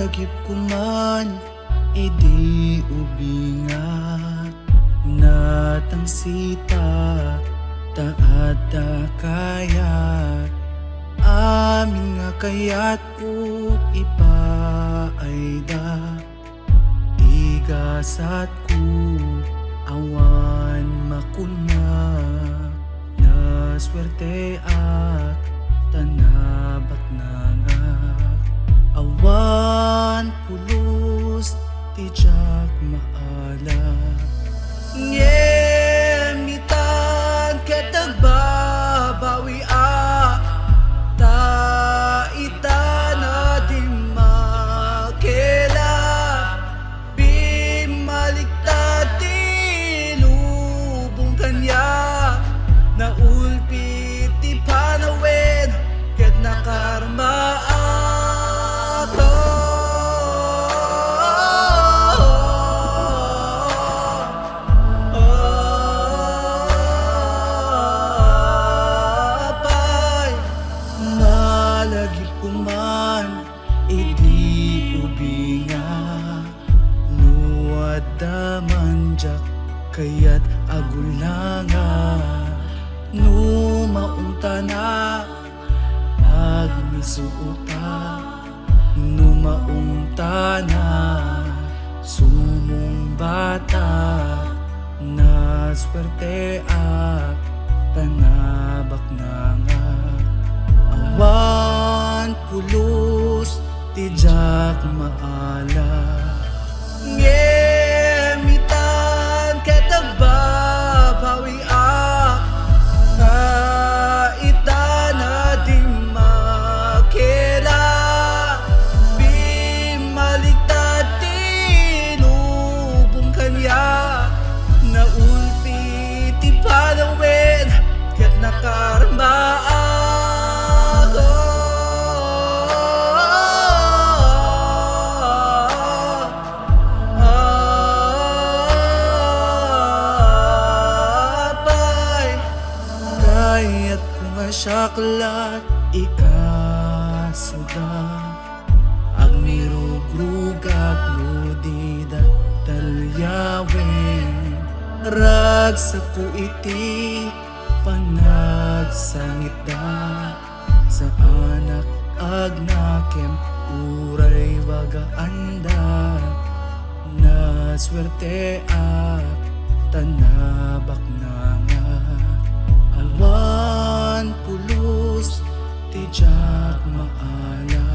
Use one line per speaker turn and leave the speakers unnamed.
Malagip ko man, idi ubinga natang sita taada kayat amin nga kayat ko ipaayda tigasat ko awan makuna na swerte at tanabak na nga awan pulos tijak maala ngemitan ketagbabawi ta itana di makela bimaliktad tinubong kanya na ulpit ti panawin ket nakarma malagip ko man, idi ubinga nuwad damanjak kayat agulanga numaunta na agmisuuta numaunta na sumong bata na swerte at tanabak na nga awan pulos tijak maala ngemitan ketagbabawi ta itana di makela bimaliktad tinubong kanya na ulpit ti panawin ket nakarmaan kayat ko nga syaklat ikasuda agmirugrugak ludida talyawen ragsa ko iti panagsangita sa anak agnakem uray wagaanda na swerte at tanabak na nga awan pulos tijak maala